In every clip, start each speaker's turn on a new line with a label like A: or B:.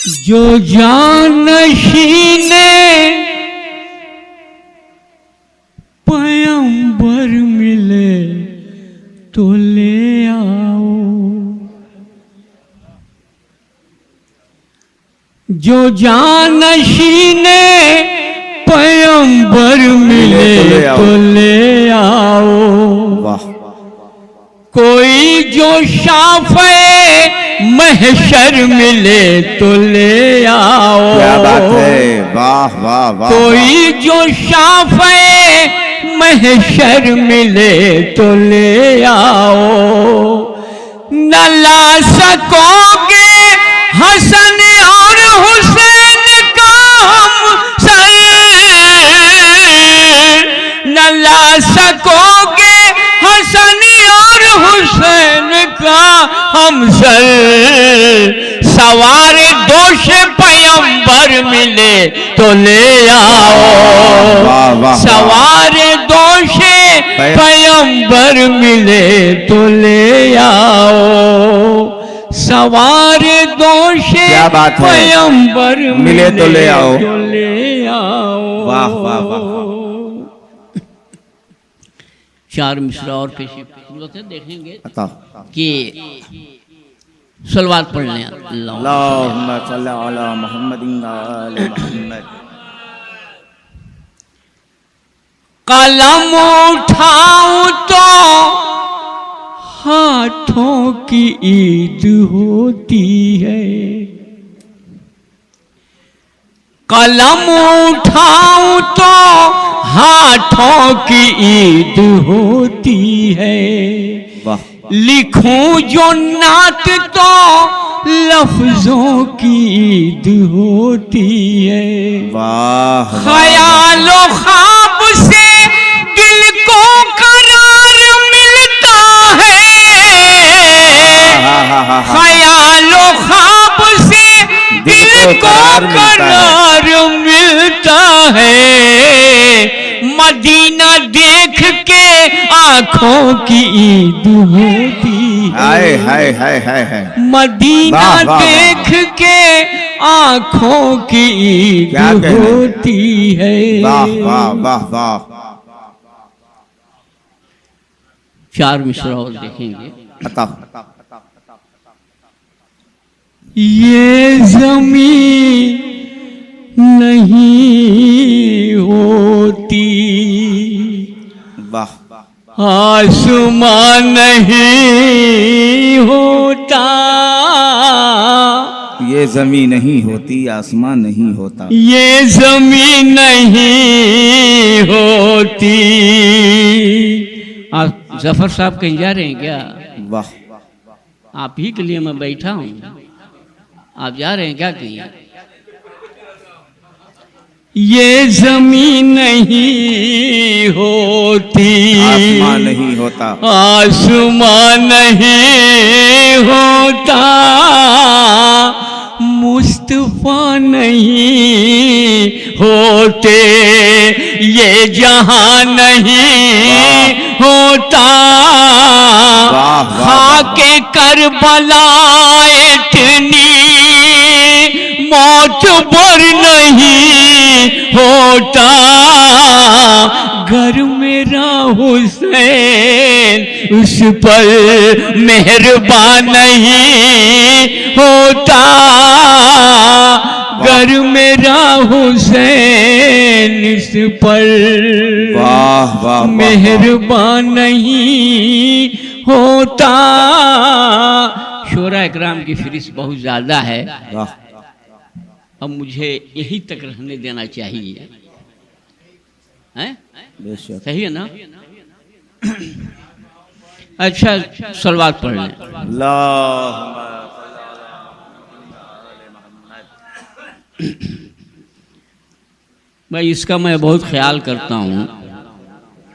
A: जो जानशीने पैगंबर मिले तो ले आओ, जो जानशीने पैगंबर मिले तो ले आओ।
B: वाह।
A: कोई जो शाफ़े महशर मिले तो ले आओ।
B: क्या बात है, वाह वाह वाह।
A: कोई जो शाफ़े महशर मिले तो ले आओ। न ला सकोगे हसन और हुसैन का हम सर, न ला सकोगे हसन और हुसैन का हम सर। सवार दोष पैगंबर मिले तो ले आओ।
B: वाह वाह।
A: सवार दोष पैगंबर मिले तो ले आओ। सवार दोष पैगंबर
B: मिले तो ले आओ।
A: वाह
B: वाह वाह।
A: चार मिसरा और पेशी खूबसूरत है, देखेंगे
B: अता
A: कि सलवात पढ़ लें।
B: अल्लाहुम्मा सल्ली अला मुहम्मदिन व आले मुहम्मद।
A: कलम उठाऊं तो हाथों की ईद होती है। कलम उठाऊं तो हाथों की ईद होती है।
B: वाह।
A: लिखूं जो नात तो लफ्जों की ईद होती है।
B: वाह।
A: ख्यालो ख्वाब से दिल को करार मिलता है। ख्यालो ख्वाब से दिल को करार मिलता है। मदीना देख के आंखों की ईद होती है।
B: हाय हाय हाय हाय हाय।
A: मदीना
B: वाह, वाह,
A: देख के आंखों की ईद होती है।
B: वाह वाह वाह वाह।
A: चार मिसरा और देखेंगे।
B: अता
A: ये ज़मीं नहीं होती,
B: वाह।
A: आसमान नहीं होता।
B: ये जमीन नहीं होती, आसमान नहीं होता।
A: ये ज़मीं नहीं होती। आप जफर साहब कहीं जा रहे हैं क्या?
B: वाह।
A: आप ही के लिए मैं बैठा हूँ, आप जा रहे हैं क्या कहीं? ये जमीन नहीं होती,
B: आसमान नहीं होता।
A: आसमान नहीं होता। मुस्तफा नहीं होते, ये जहां नहीं होता। खाके करबला इतनी मौत बर नहीं होता। घर मेरा हुसैन उस पर मेहरबान नहीं होता। घर मेरा हुसैन इस पर
B: वाह वाह
A: मेहरबान नहीं होता। शोरा इकराम की फहरिस्त बहुत ज़्यादा है,
B: वाह।
A: अब मुझे यही तक रहने देना चाहिए, हैं? सही है ना? अच्छा, सलवात पढ़ लें। भाई इसका मैं बहुत ख्याल करता हूँ।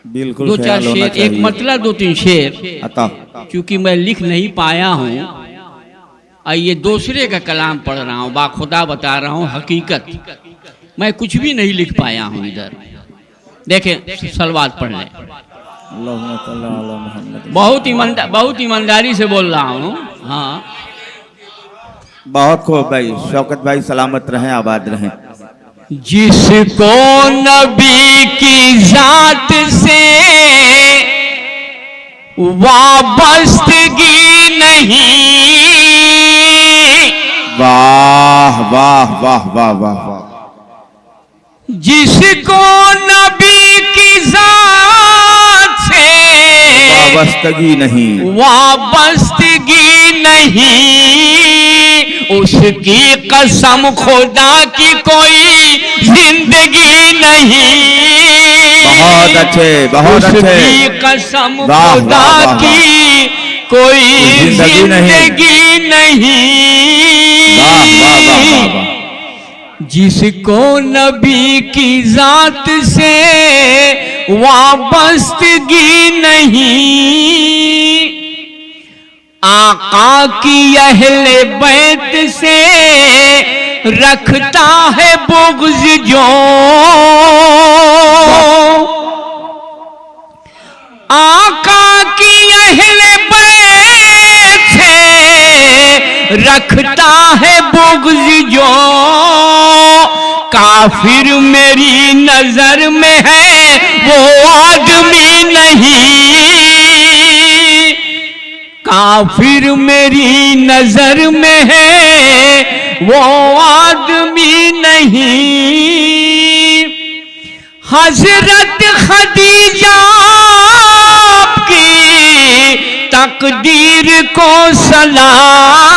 B: बिल्कुल
A: दो चार शेर, एक मतलब दो तीन शेर, क्योंकि मैं लिख नहीं पाया हूँ। ये दूसरे का कलाम पढ़ रहा हूँ, बाखुदा बता रहा हूँ हकीकत। मैं कुछ भी नहीं लिख पाया हूँ इधर। देखें, सलवात पढ़ लें। बहुत ईमानदारी से बोल रहा हूँ। हाँ,
B: बहुत खूब भाई, शौकत भाई सलामत रहें, आबाद रहें।
A: जिसको नबी की जात से वाबस्तगी नहीं,
B: वाह वाह वाह वाह वाह वाह।
A: जिसको नबी की जात से
B: वाबस्तगी नहीं,
A: वाबस्तगी नहीं, उसकी कसम खुदा की कोई जिंदगी नहीं।
B: बहुत अच्छे, बहुत अच्छे।
A: उसकी कसम
B: वाह,
A: खुदा
B: वाह, वाह,
A: की कोई
B: जिंदगी नहीं।
A: जिंदगी नहीं।
B: वाह वाह वाह वाह वाह।
A: जिसको नबी की जात से वाबस्तगी नहीं, आका की अहले बैत से रखता है बुग़्ज़ जो, आका की अहले बैत से रखता है बुग़्ज़ जो, काफिर मेरी नजर में है वो आदमी नहीं। काफिर मेरी नजर में है वो आदमी नहीं। हजरत खदीजा की तकदीर को सलाम।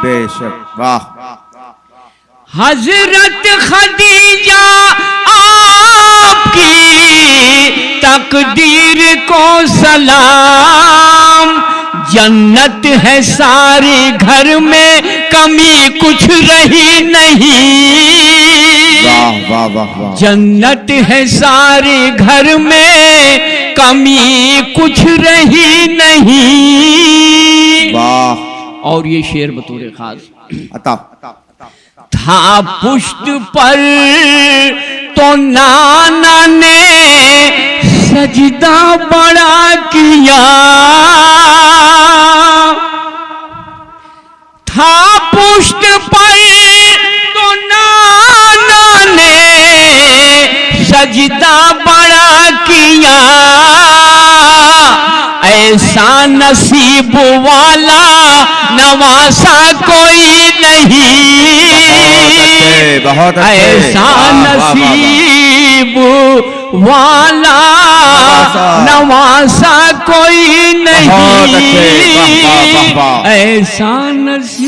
B: बेशक, वाह।
A: हजरत खदीजा आपकी तकदीर को सलाम। जन्नत है सारे घर में कमी कुछ रही नहीं।
B: वाह वाह वाह वाह।
A: जन्नत है सारे घर में कमी कुछ रही नहीं।
B: वाह।
A: और ये शेर बतौर खास
B: अता
A: था पुष्ट पर तो नाना ने सजदा बड़ा किया, था पुष्ट पर तो नाना ने सजदा बड़ा किया। ऐसा नसीब वाला नवासा कोई नहीं।
B: बहुत अच्छे।
A: ऐसा नसीब वाला नवासा कोई नहीं।
B: बहुत अच्छे। वाह वाह वाह वाह।
A: ऐसा नसीब